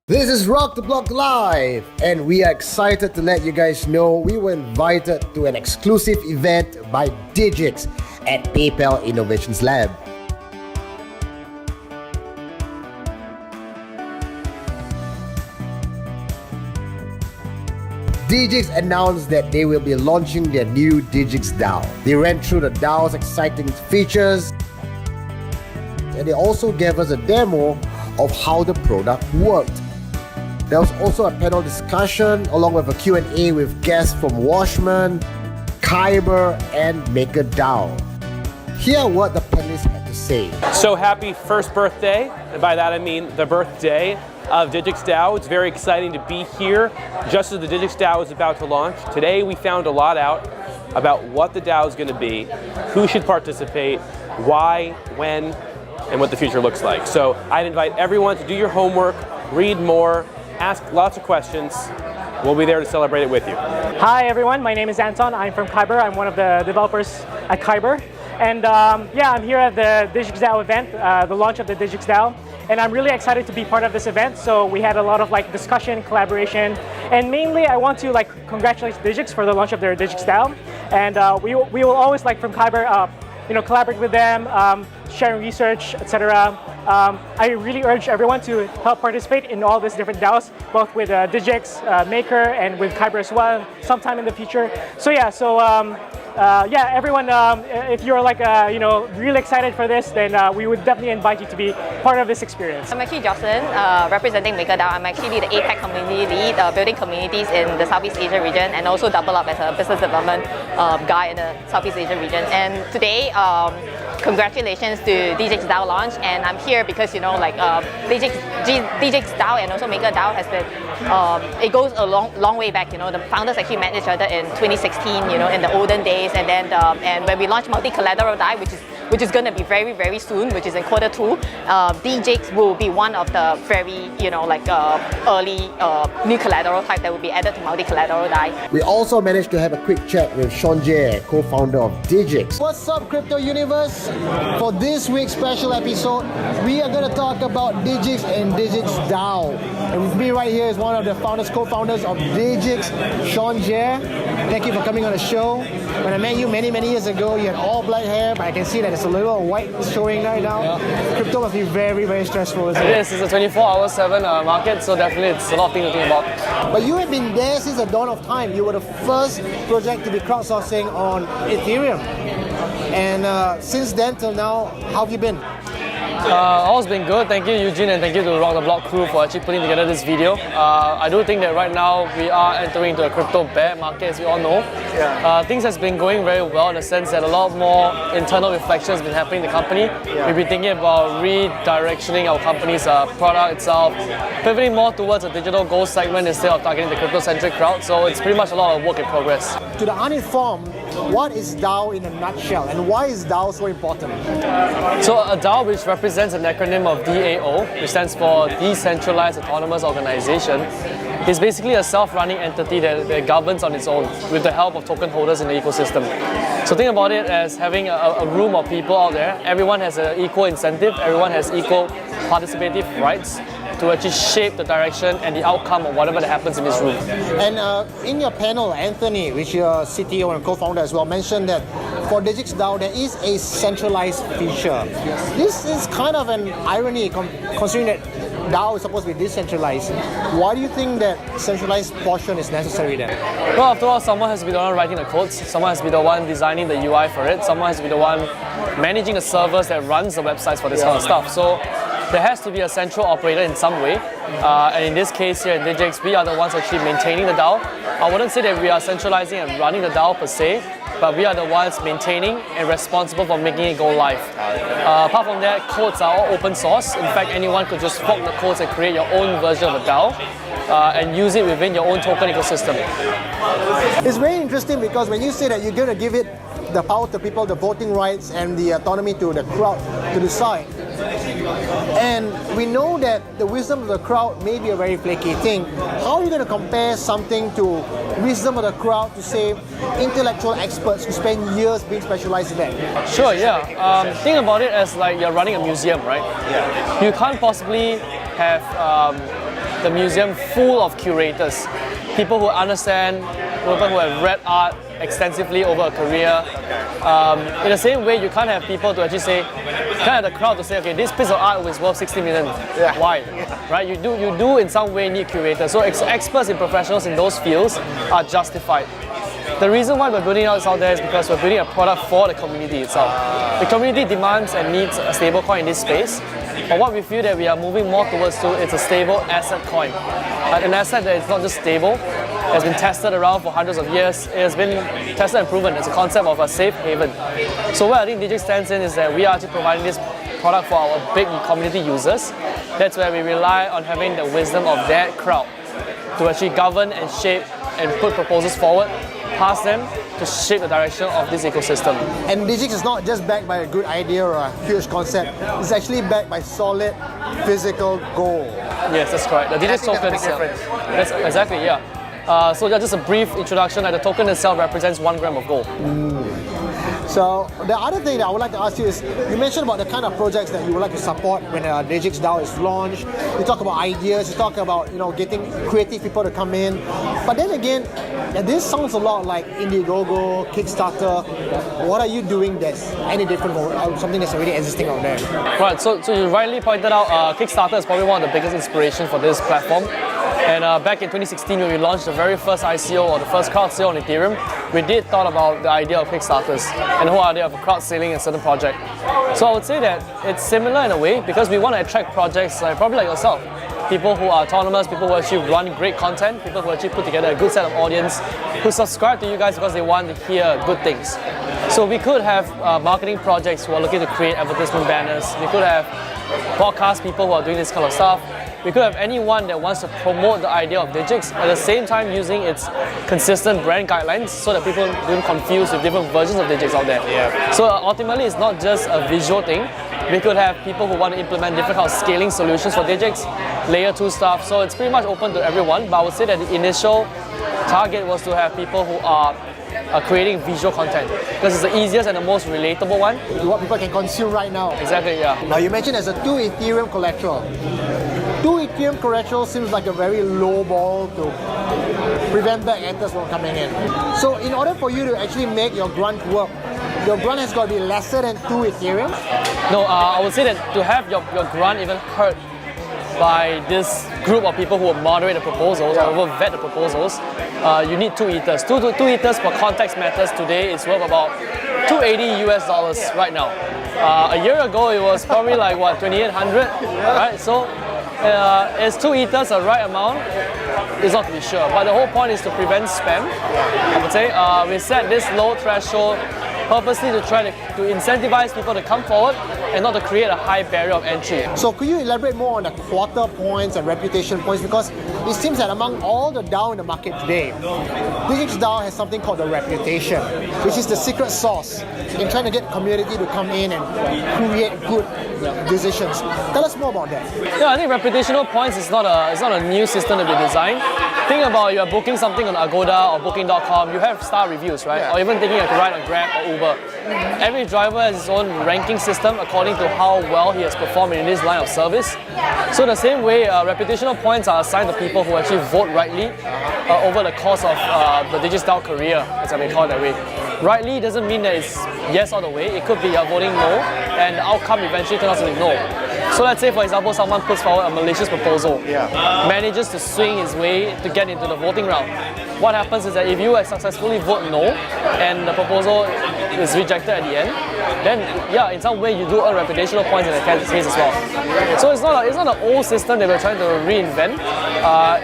This is Rock the Block Live, and we are excited to let you guys know we were invited to an exclusive event by Digix at PayPal Innovations Lab. Digix announced that they will be launching their new DigixDAO. They ran through the DAO's exciting features, and they also gave us a demo of how the product worked. There was also a panel discussion along with a Q&A with guests from Wachsman, Kyber, and MakerDAO. Here are what the panelists had to say. So happy first birthday, and by that I mean the birthday of DigixDAO. It's very exciting to be here just as the DigixDAO is about to launch. Today we found a lot out about what the DAO is going to be, who should participate, why, when, and what the future looks like. So I'd invite everyone to do your homework, read more, ask lots of questions. We'll be there to celebrate it with you. Hi everyone, my name is Anton. I'm from Kyber. I'm one of the developers at Kyber. And yeah, I'm here at the DigixDAO event, the launch of the DigixDAO. And I'm really excited to be part of this event. So we had a lot of discussion, collaboration, and mainly I want to congratulate Digix for the launch of their DigixDAO. And we will always from Kyber, collaborate with them, sharing research, etc. I really urge everyone to help participate in all these different DAOs, both with Digix, Maker, and with Kyber as well, sometime in the future. So yeah, yeah, everyone, if you're really excited for this, then we would definitely invite you to be part of this experience. I'm actually Jocelyn, representing MakerDAO. I'm actually the APAC community lead, building communities in the Southeast Asia region, and also double up as a business development guy in the Southeast Asia region. And today, congratulations to DigixDAO launch, and I'm here because DigixDAO and also MakerDAO has been it goes a long way back. The founders actually met each other in 2016. In the olden days, and then and when we launched multi-collateral DAO, which is going to be very soon, which is in Q2, Digix will be one of the very early new collateral type that will be added to multi-collateral DAO. We also managed to have a quick chat with Sean Jie, co-founder of Digix. What's up, Crypto Universe? For this week's special episode, we are going to talk about Digix and DigixDAO. And with me right here is one of the co-founders of Digix, Sean Jie. Thank you for coming on the show. When I met you many years ago, you had all black hair, but I can see that it's a little white showing right now. Yeah. Crypto must be very stressful, isn't it? It is. It's a 24/7 market, so definitely it's a lot of things to think about. But you have been there since the dawn of time. You were the first project to be crowdsourcing on Ethereum. And since then till now, how have you been? All's been good. Thank you, Eugene, and thank you to Rock the Block crew for actually putting together this video. I do think that right now we are entering into a crypto bear market, as we all know. Yeah. Things has been going very well in the sense that a lot more internal reflection has been happening in the company. Yeah. We've been thinking about redirectioning our company's product itself, pivoting more towards a digital gold segment instead of targeting the crypto-centric crowd. So it's pretty much a lot of work in progress. To the uninformed, what is DAO in a nutshell, and why is DAO so important? So a DAO, which represents an acronym of DAO, which stands for Decentralized Autonomous Organization, is basically a self-running entity that governs on its own with the help of token holders in the ecosystem. So think about it as having a room of people out there. Everyone has an equal incentive, everyone has equal participative rights to actually shape the direction and the outcome of whatever that happens in this room. And in your panel, Anthony, which you're CTO and co-founder as well, mentioned that for DigixDAO there is a centralized feature. Yes. This is kind of an irony considering that DAO is supposed to be decentralized. Why do you think that centralized portion is necessary then? Well, after all, someone has to be the one writing the codes, someone has to be the one designing the UI for it, someone has to be the one managing the servers that runs the websites for this kind of stuff. So there has to be a central operator in some way, and in this case here at Digix, we are the ones actually maintaining the DAO. I wouldn't say that we are centralizing and running the DAO per se, but we are the ones maintaining and responsible for making it go live. Apart from that, codes are all open source. In fact, anyone could just fork the codes and create your own version of a DAO and use it within your own token ecosystem. It's very interesting because when you say that you're going to give it the power to people, the voting rights and the autonomy to the crowd to decide, and we know that the wisdom of the crowd may be a very flaky thing. How are you going to compare something to wisdom of the crowd to, say, intellectual experts who spend years being specialized in that? Sure, yeah. Think about it as like you're running a museum, right? Yeah. You can't possibly have the museum full of curators, people who understand, people who have read art extensively over a career. In the same way, you can't have people to actually say, kind of the crowd to say, okay, this piece of art was worth 60 million. Yeah. Why? Right? You do in some way need curators. So experts and professionals in those fields are justified. The reason why we're building out there is because we're building a product for the community itself. The community demands and needs a stable coin in this space. But what we feel that we are moving more towards it's a stable asset coin. An asset that is not just stable, it has been tested around for hundreds of years. It has been tested and proven. It's a concept of a safe haven. So where I think Digix stands in is that we are actually providing this product for our big community users. That's where we rely on having the wisdom of that crowd to actually govern and shape and put proposals forward, pass them to shape the direction of this ecosystem. And Digix is not just backed by a good idea or a huge concept, it's actually backed by solid physical gold. Yes, that's correct. The Digix token itself. That's exactly, yeah. So just a brief introduction, the token itself represents 1 gram of gold. So the other thing that I would like to ask you is, you mentioned about the kind of projects that you would like to support when DigixDAO is launched. You talk about ideas, you talk about getting creative people to come in. But then again, this sounds a lot like Indiegogo, Kickstarter. What are you doing that's any different from something that's already existing out there? Right, so you rightly pointed out Kickstarter is probably one of the biggest inspirations for this platform. And back in 2016, when we launched the very first ICO or the first crowd sale on Ethereum, we did thought about the idea of Kickstarters and the whole idea of a crowd selling a certain project. So I would say that it's similar in a way because we want to attract projects probably like yourself. People who are autonomous, people who actually run great content, people who actually put together a good set of audience, who subscribe to you guys because they want to hear good things. So we could have marketing projects who are looking to create advertisement banners. We could have podcast people who are doing this kind of stuff. We could have anyone that wants to promote the idea of Digix at the same time using its consistent brand guidelines so that people don't confuse with different versions of Digix out there. Yeah. So ultimately, it's not just a visual thing. We could have people who want to implement different kind of scaling solutions for Digix, layer 2 stuff. So it's pretty much open to everyone. But I would say that the initial target was to have people who are creating visual content because it's the easiest and the most relatable one. What people can consume right now. Exactly, yeah. Now you mentioned there's a 2 Ethereum collateral. 2 Ethereum collateral seems like a very low ball to prevent backenders from coming in. So in order for you to actually make your grant work, your grant has got to be lesser than 2 Ethereum? No, I would say that to have your grant even heard by this group of people who will moderate the proposals or will vet the proposals, you need 2 ethers. 2 ethers for context matters today is worth about $280 US right now. A year ago it was probably like what, 2,800, right? So is 2 ethers the right amount? It's not to be sure, but the whole point is to prevent spam. I would say we set this low threshold purposely to try to incentivize people to come forward and not to create a high barrier of entry. So could you elaborate more on the quarter points and reputation points? Because it seems that among all the DAO in the market today, DigixDAO has something called the reputation, which is the secret sauce in trying to get community to come in and create good decisions. Tell us more about that. Yeah, I think reputational points is not a new system to be designed. Think about you are booking something on Agoda or Booking.com, you have star reviews, right? Yeah. Or even taking a ride on Grab or Uber. Every driver has his own ranking system according to how well he has performed in this line of service. So the same way, reputational points are assigned to people who actually vote rightly over the course of the DigixDAO career, as I may call it that way. Rightly doesn't mean that it's yes all the way. It could be you're voting no, and the outcome eventually turns out to be no. So let's say, for example, someone puts forward a malicious proposal, manages to swing his way to get into the voting round. What happens is that if you successfully vote no, and the proposal is rejected at the end, then yeah, in some way you do earn reputational points in the case as well. So it's not an old system that we're trying to reinvent.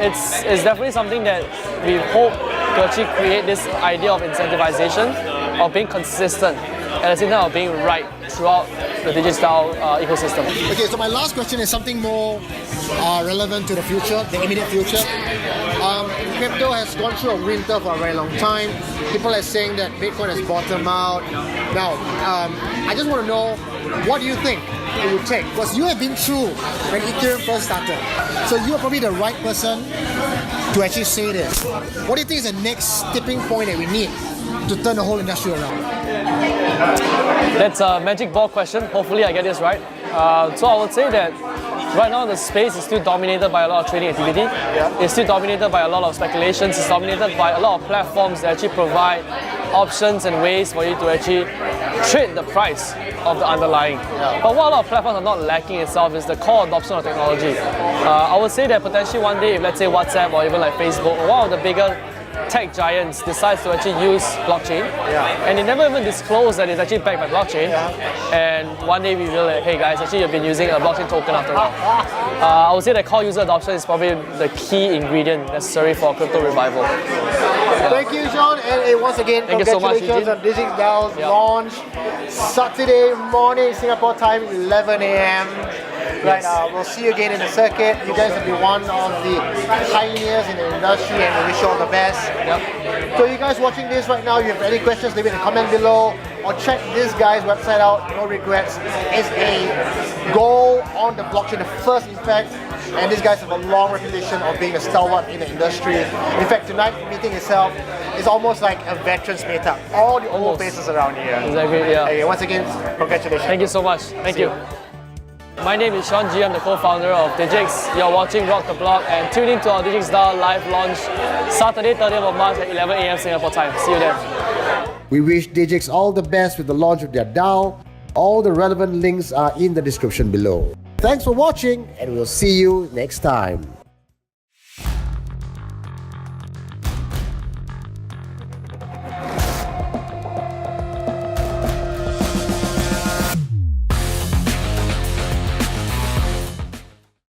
It's definitely something that we hope to actually create this idea of incentivization, of being consistent, at the same time of being right throughout the DigixDAO ecosystem. Okay, so my last question is something more relevant to the future, the immediate future. Crypto has gone through a winter for a very long time. People are saying that Bitcoin has bottomed out. Now, I just want to know, what do you think it would take? Because you have been through when Ethereum first started. So you are probably the right person to actually say this. What do you think is the next tipping point that we need to turn the whole industry around? That's a magic ball question. Hopefully I get this right. So I would say that Right now, the space is still dominated by a lot of trading activity. It's still dominated by a lot of speculations. It's dominated by a lot of platforms that actually provide options and ways for you to actually trade the price of the underlying. But what a lot of platforms are not lacking itself is the core adoption of technology. I would say that potentially one day, if let's say WhatsApp or even like Facebook, or one of the bigger tech giants decides to actually use blockchain, and they never even disclose that it's actually backed by blockchain, and one day we realize, hey guys, actually you've been using a blockchain token after all. I would say that core user adoption is probably the key ingredient necessary for crypto revival. Thank you, Sean, and once again, Thank you so much, congratulations on Eugene. DigixDAO's launch Saturday morning, Singapore time, 11 a.m. Right, we'll see you again in the circuit. You guys have been one of the pioneers in the industry, and we wish you all the best. So you guys watching this right now, you have any questions, leave it in the comment below, or check this guy's website out, No Regrets. It's a goal on the blockchain, the first in fact, and these guys have a long reputation of being a stalwart in the industry. In fact, tonight's meeting itself is almost like a veterans meetup. All the old faces around here. Exactly, yeah. Okay, once again, congratulations. Thank you so much. Thank you. My name is Sean G. I'm the co-founder of Digix. You're watching Rock the Block and tune in to our DigixDAO live launch Saturday, 30th of March at 11 a.m. Singapore time. See you then. We wish Digix all the best with the launch of their DAO. All the relevant links are in the description below. Thanks for watching, and we'll see you next time.